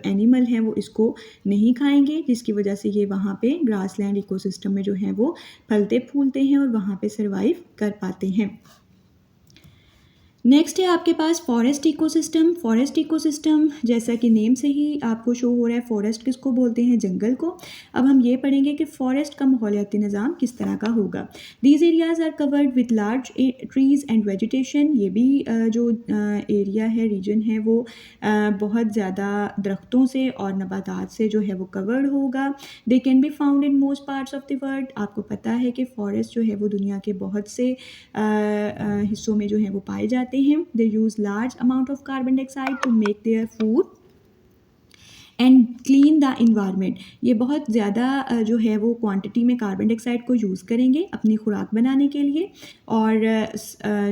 Animal हैं वो इसको नहीं खाएंगे, जिसकी वजह से ये वहाँ पे ग्रासलैंड इकोसिस्टम में जो है वो फलते फूलते हैं और वहाँ पे सर्वाइव कर पाते हैं। नेक्स्ट है आपके पास फॉरेस्ट इकोसिस्टम। फॉरेस्ट इकोसिस्टम जैसा कि नेम से ही आपको शो हो रहा है, फॉरेस्ट किसको बोलते हैं, जंगल को। अब हम ये पढ़ेंगे कि फॉरेस्ट का माहौलियाती निज़ाम किस तरह का होगा। These areas are covered with large trees and vegetation. ये भी जो एरिया है, रीजन है, वो बहुत ज़्यादा दरख्तों से और नबातात से जो है वो कवर्ड होगा। They can be found in most parts of the world. आपको पता है कि फॉरेस्ट जो है वो दुनिया के बहुत से हिस्सों में जो है वो पाए जाते हैं। They use large amount of carbon dioxide to make their food and clean the environment. ये बहुत ज़्यादा जो है वो क्वांटिटी में कार्बन डाइऑक्साइड को यूज़ करेंगे अपनी खुराक बनाने के लिए, और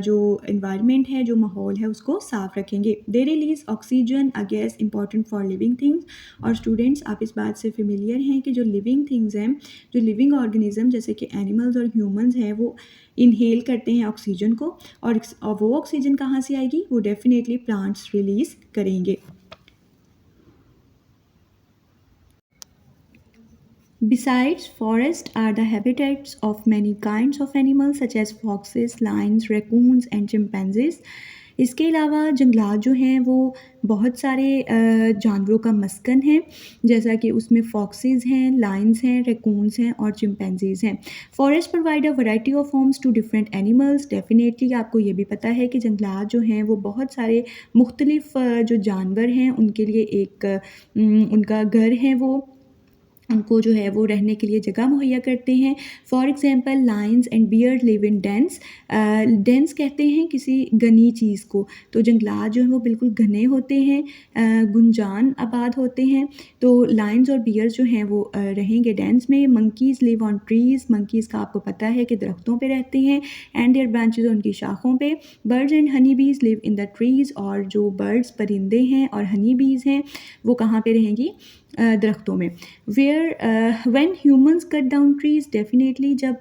जो इन्वायरमेंट है, जो माहौल है, उसको साफ़ रखेंगे। They release oxygen, a gas important for living things. और स्टूडेंट्स, आप इस बात से फेमिलियर हैं कि जो लिविंग थिंग्स हैं, जो लिविंग ऑर्गेनिज्म जैसे कि एनिमल्स और ह्यूमंस हैं, वो इनहेल करते हैं ऑक्सीजन को, और वो ऑक्सीजन कहाँ से आएगी, वो डेफिनेटली प्लांट्स रिलीज़ करेंगे। Besides, forests are the habitats of many kinds of animals such as foxes, lions, raccoons and chimpanzees. इसके अलावा जंगलात जो हैं वो बहुत सारे जानवरों का मस्कन है, जैसा कि उसमें फॉक्सेस हैं, लाइन्स हैं, रैकून्स हैं और चिंपैंजीज़ हैं। Forest provide a variety of homes to different animals. Definitely आपको ये भी पता है कि जंगलात जो हैं वो बहुत सारे मुख्तलिफ जो जानवर हैं उनके लिए एक उनका घर है, वो उनको जो है वो रहने के लिए जगह मुहैया करते हैं। For example, lions and bear live in dens. Dens कहते हैं किसी घनी चीज़ को, तो जंगलात जो हैं वो बिल्कुल घने होते हैं, गुंजान आबाद होते हैं। तो लायंस और बियर्स जो हैं वो रहेंगे डेंस में। Monkeys live on trees. Monkeys का आपको पता है कि दरख्तों पे रहते हैं, एंड देयर ब्रांचेज, उनकी शाखों पे। Birds and honey Bs live in the trees. और जो बर्ड्स, परिंदे हैं और हनी बीज़ हैं वो कहाँ पे रहेंगी, दरख्तों में। When humans cut down trees, definitely जब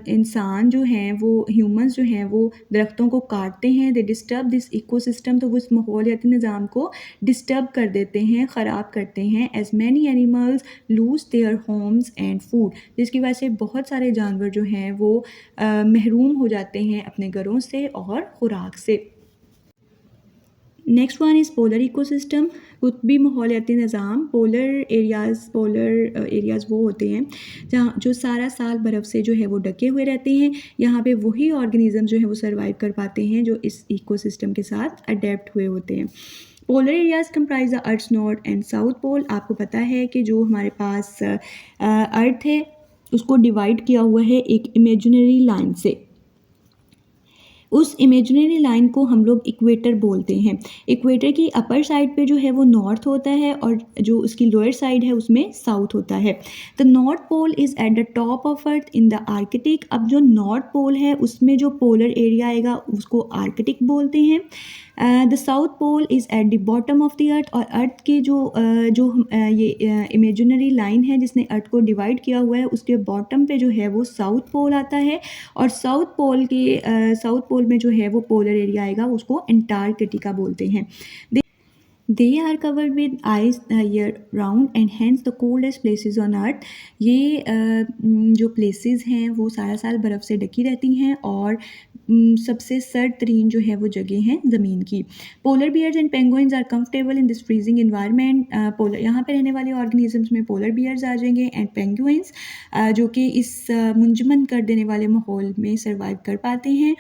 इंसान जो हैं वो, ह्यूमंस जो हैं वो दरख्तों को काटते हैं, दे डिस्टर्ब दिस इकोसिस्टम, तो वो इस माहौलियाती निज़ाम को डिस्टर्ब कर देते हैं, ख़राब करते हैं। As many animals lose their homes and food, जिसकी वजह से बहुत सारे जानवर जो हैं वो महरूम हो जाते हैं अपने घरों से और खुराक से। Next one is polar ecosystem. कुतबी माहौलियाती निज़ाम। पोलर एरियाज़ वो होते हैं जहाँ जो सारा साल बर्फ़ से जो है वो ढके हुए रहते हैं। यहाँ पे वही ऑर्गेनिज़म जो है वो सर्वाइव कर पाते हैं जो इस इकोसिस्टम के साथ अडेप्ट हुए होते हैं। Polar areas comprise the earth north and south pole. आपको पता है कि जो हमारे पास अर्थ है उसको डिवाइड किया हुआ है एक इमेजिनरी लाइन से। उस इमेजिनरी लाइन को हम लोग इक्वेटर बोलते हैं। इक्वेटर की अपर साइड पे जो है वो नॉर्थ होता है और जो उसकी लोअर साइड है उसमें साउथ होता है। The north pole is at the top of earth in the Arctic. अब जो नॉर्थ पोल है उसमें जो पोलर एरिया आएगा उसको आर्कटिक बोलते हैं। The south pole is at the bottom of the earth. और अर्थ के ये इमेजिनरी लाइन है जिसने अर्थ को डिवाइड किया हुआ है, उसके बॉटम पे जो है वो साउथ पोल आता है। और साउथ पोल में जो है वो पोलर एरिया आएगा, उसको एंटार्कटिका बोलते हैं। They are covered with ice year round and hence the coldest places on earth. ये जो places हैं वो सारा साल बर्फ़ से ढकी रहती हैं और सबसे सर्द तरीन जो है वो जगह हैं ज़मीन की। Polar bears and penguins are comfortable in this freezing environment. Polar, यहाँ पे रहने वाले ऑर्गेनिजम्स में पोलर बियर्स आ जाएंगे एंड पेंगुइन्स, जो कि इस मुंजमन कर देने वाले माहौल में सर्वाइव कर पाते हैं।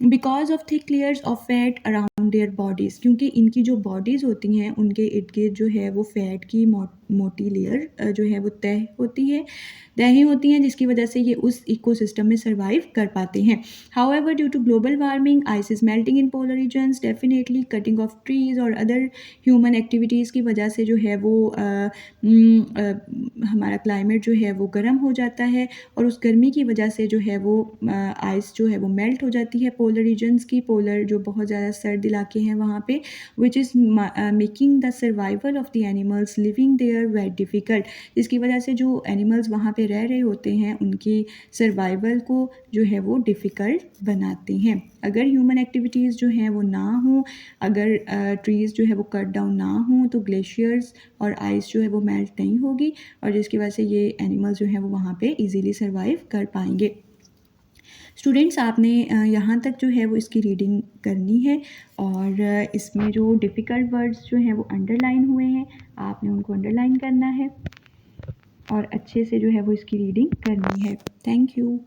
Because of thick layers of fat around their bodies, क्योंकि इनकी जो बॉडीज़ होती हैं उनके इर्द गिर्द जो है वो फैट की मोटी लेयर जो है वो तय होती हैं, जिसकी वजह से ये उस इकोसिस्टम में सर्वाइव कर पाते हैं। However, due to global warming, ice is melting in polar regions. Definitely cutting of trees और अदर ह्यूमन एक्टिविटीज़ की वजह से जो है वो हमारा क्लाइमेट जो है वो गर्म हो जाता है और उस गर्मी की वजह से जो है वो आइस जो है वो मेल्ट हो जाती है पोलर रीजन्स की। पोलर जो बहुत ज़्यादा सर्द इलाके हैं वहाँ पे, which is making the survival of the animals living there there very difficult, जिसकी वजह से जो एनिमल्स वहाँ पे रह रहे होते हैं उनकी सर्वाइवल को जो है वो डिफ़िकल्ट बनाते हैं। अगर ह्यूमन एक्टिविटीज़ जो हैं वो ना हों, अगर ट्रीज़ जो है वो कट डाउन ना हों, तो ग्लेशियर्स और आइस जो है वो मेल्ट नहीं होगी, और जिसकी वजह से ये एनिमल्स जो हैं वो वहाँ पे ईज़िली सर्वाइव कर पाएंगे। स्टूडेंट्स, आपने यहाँ तक जो है वो इसकी रीडिंग करनी है, और इसमें जो डिफ़िकल्ट वर्ड्स जो हैं वो अंडरलाइन हुए हैं, आपने उनको अंडरलाइन करना है और अच्छे से जो है वो इसकी रीडिंग करनी है। Thank you.